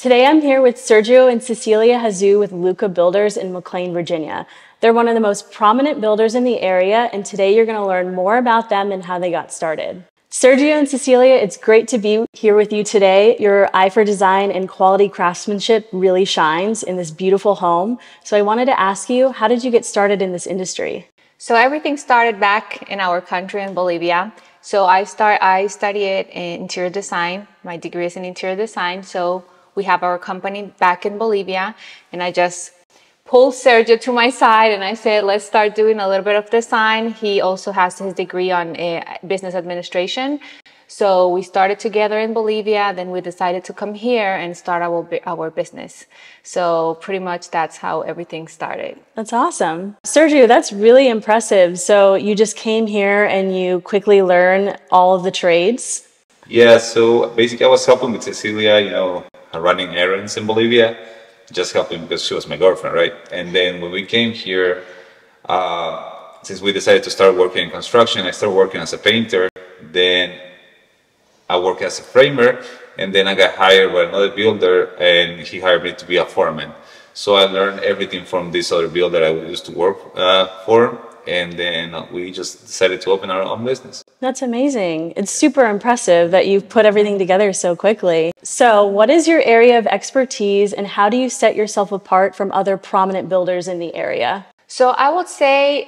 Today I'm here with Sergio and Cecilia Hazou with LUKA Builders in McLean, Virginia. They're one of the most prominent builders in the area, and today you're going to learn more about them and how they got started. Sergio and Cecilia, it's great to be here with you today. Your eye for design and quality craftsmanship really shines in this beautiful home. So I wanted to ask you, how did you get started in this industry? So everything started back in our country in Bolivia. So I studied in interior design. My degree is in interior design. So we have our company back in Bolivia, and I just pulled Sergio to my side and I said, let's start doing a little bit of design. He also has his degree on business administration. So we started together in Bolivia, then we decided to come here and start our business. So pretty much that's how everything started. That's awesome. Sergio, that's really impressive. So you just came here and you quickly learn all of the trades? Yeah, so basically I was helping with Cecilia, running errands in Bolivia, just helping because she was my girlfriend, right? And then when we came here, since we decided to start working in construction, I started working as a painter. Then I worked as a framer, and then I got hired by another builder, and he hired me to be a foreman. So I learned everything from this other builder I used to work for, and then we just decided to open our own business. That's amazing. It's super impressive that you've put everything together so quickly. So what is your area of expertise, and how do you set yourself apart from other prominent builders in the area? So I would say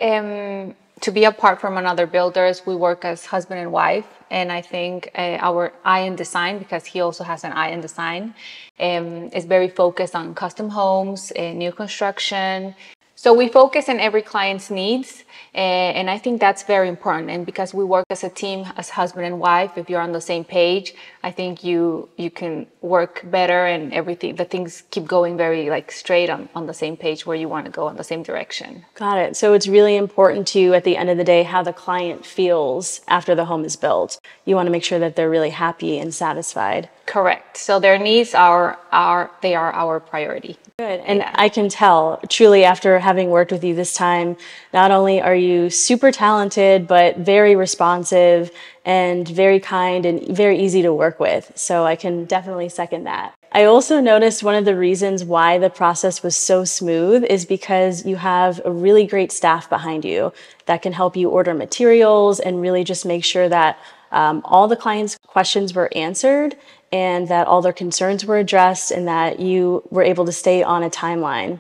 to be apart from another builders, we work as husband and wife. And I think our eye in design, because he also has an eye in design, is very focused on custom homes, new construction. So we focus on every client's needs, and I think that's very important. And because we work as a team, as husband and wife, if you're on the same page, I think you can work better, and the things keep going very straight on the same page where you want to go, on the same direction. Got it. So it's really important to you at the end of the day how the client feels after the home is built. You want to make sure that they're really happy and satisfied. Correct. So their needs are our priority. Good. And yeah. I can tell, truly, after having worked with you this time, not only are you super talented, but very responsive and very kind and very easy to work with. So I can definitely second that. I also noticed one of the reasons why the process was so smooth is because you have a really great staff behind you that can help you order materials and really just make sure that all the clients' questions were answered and that all their concerns were addressed and that you were able to stay on a timeline.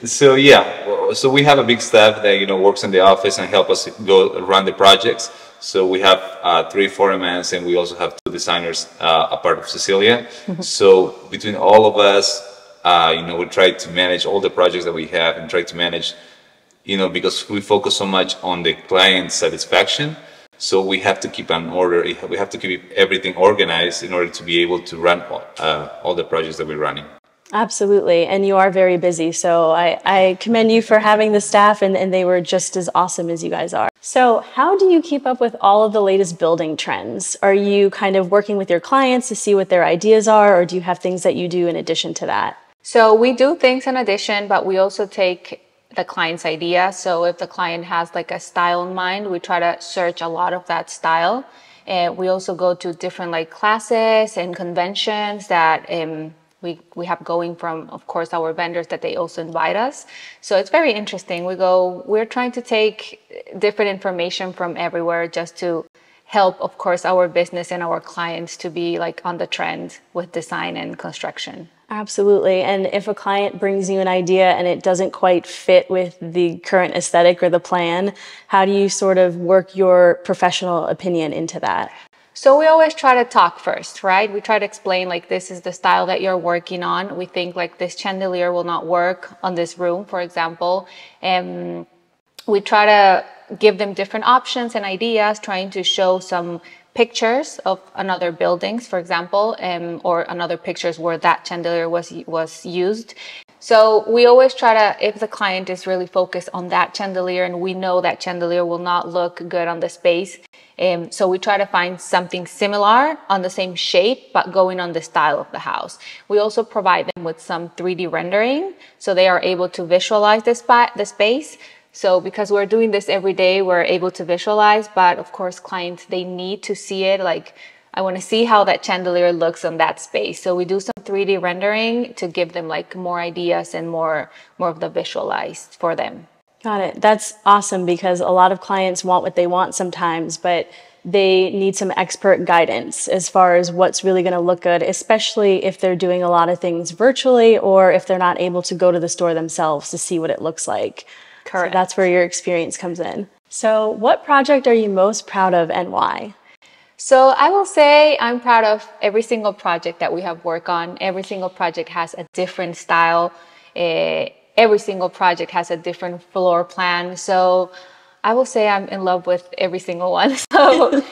So yeah, so we have a big staff that works in the office and help us go run the projects. So we have 3 foremen, and we also have 2 designers, a part of Cecilia. So between all of us, we try to manage all the projects that we have and try to manage, because we focus so much on the client satisfaction. So we have to keep an order. We have to keep everything organized in order to be able to run all the projects that we're running. Absolutely. And you are very busy. So I commend you for having the staff, and they were just as awesome as you guys are. So how do you keep up with all of the latest building trends? Are you kind of working with your clients to see what their ideas are, or do you have things that you do in addition to that? So we do things in addition, but we also take the client's idea. So if the client has a style in mind, we try to search a lot of that style. And we also go to different classes and conventions that we have going from, of course, our vendors that they also invite us. So it's very interesting. We're trying to take different information from everywhere just to help, of course, our business and our clients to be on the trend with design and construction. Absolutely. And if a client brings you an idea and it doesn't quite fit with the current aesthetic or the plan, how do you sort of work your professional opinion into that? So we always try to talk first, right? We try to explain this is the style that you're working on. We think this chandelier will not work on this room, for example. And we try to give them different options and ideas, trying to show some pictures of another buildings, for example, or another pictures where that chandelier was used. So we always try to, if the client is really focused on that chandelier and we know that chandelier will not look good on the space, so we try to find something similar on the same shape, but going on the style of the house. We also provide them with some 3D rendering, so they are able to visualize the space. So because we're doing this every day, we're able to visualize, but of course clients, they need to see it I want to see how that chandelier looks on that space. So we do some 3D rendering to give them like more ideas and more of the visualized for them. Got it. That's awesome because a lot of clients want what they want sometimes, but they need some expert guidance as far as what's really going to look good, especially if they're doing a lot of things virtually or if they're not able to go to the store themselves to see what it looks like. Correct. So that's where your experience comes in. So what project are you most proud of and why? So I will say I'm proud of every single project that we have worked on. Every single project has a different style. Every single project has a different floor plan. So I will say I'm in love with every single one. So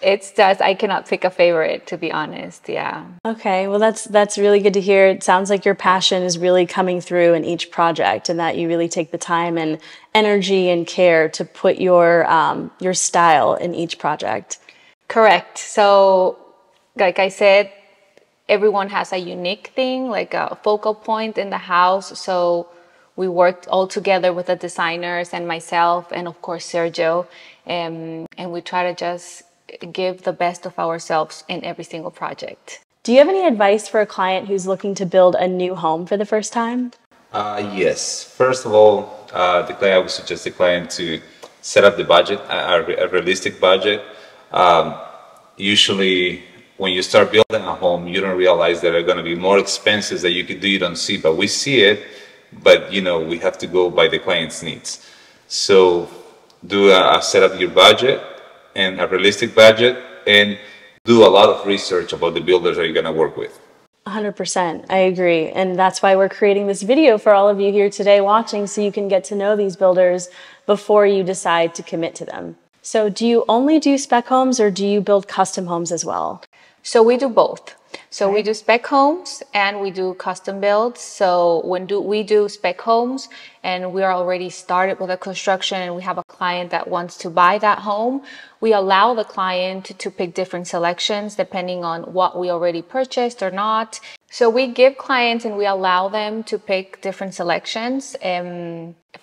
it's just, I cannot pick a favorite, to be honest. Yeah. Okay, well that's really good to hear. It sounds like your passion is really coming through in each project and that you really take the time and energy and care to put your style in each project. Correct. So like I said, everyone has a unique thing, like a focal point in the house. So we worked all together with the designers and myself and of course Sergio, and we try to just give the best of ourselves in every single project. Do you have any advice for a client who's looking to build a new home for the first time? Yes. First of all, I would suggest the client to set up the budget, a realistic budget. Usually, when you start building a home, you don't realize there are going to be more expenses that you don't see, but we see it. But we have to go by the client's needs. So do set up your budget and a realistic budget, and do a lot of research about the builders that you're going to work with. 100%. I agree. And that's why we're creating this video for all of you here today watching, so you can get to know these builders before you decide to commit to them. So do you only do spec homes or do you build custom homes as well? So we do both. So we do spec homes and we do custom builds. So we do spec homes and we are already started with the construction and we have a client that wants to buy that home, we allow the client to pick different selections depending on what we already purchased or not. So we give clients and we allow them to pick different selections.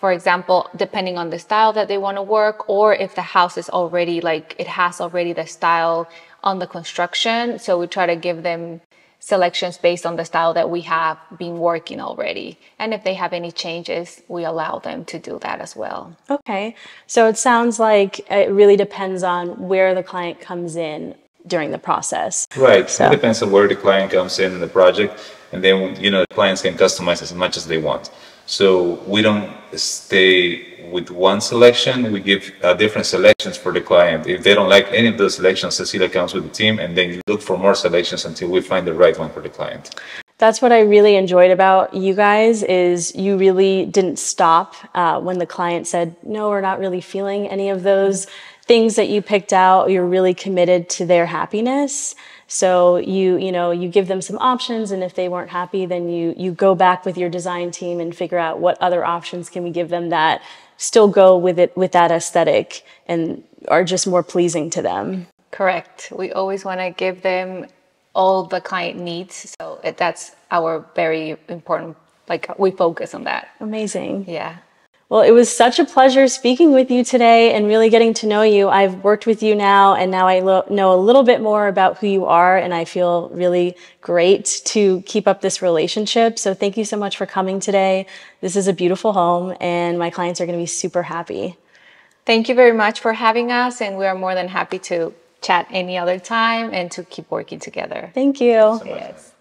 For example, depending on the style that they want to work, or if the house is already it has already the style on the construction. So we try to give them selections based on the style that we have been working already. And if they have any changes, we allow them to do that as well. Okay. So it sounds like it really depends on where the client comes in during the process. Right. So it depends on where the client comes in the project. And then, the clients can customize as much as they want. So we don't stay with one selection. We give different selections for the client. If they don't like any of those selections, Cecilia comes with the team and then you look for more selections until we find the right one for the client. That's what I really enjoyed about you guys, is you really didn't stop when the client said, no, we're not really feeling any of those things that you picked out. You're really committed to their happiness. So you give them some options, and if they weren't happy, then you go back with your design team and figure out what other options can we give them that still go with that aesthetic and are just more pleasing to them. Correct. We always want to give them all the client needs. So that's our very important, we focus on that. Amazing. Yeah. Well, it was such a pleasure speaking with you today and really getting to know you. I've worked with you now, and now I know a little bit more about who you are, and I feel really great to keep up this relationship. So thank you so much for coming today. This is a beautiful home, and my clients are going to be super happy. Thank you very much for having us, and we are more than happy to chat any other time and to keep working together. Thank you. Yes.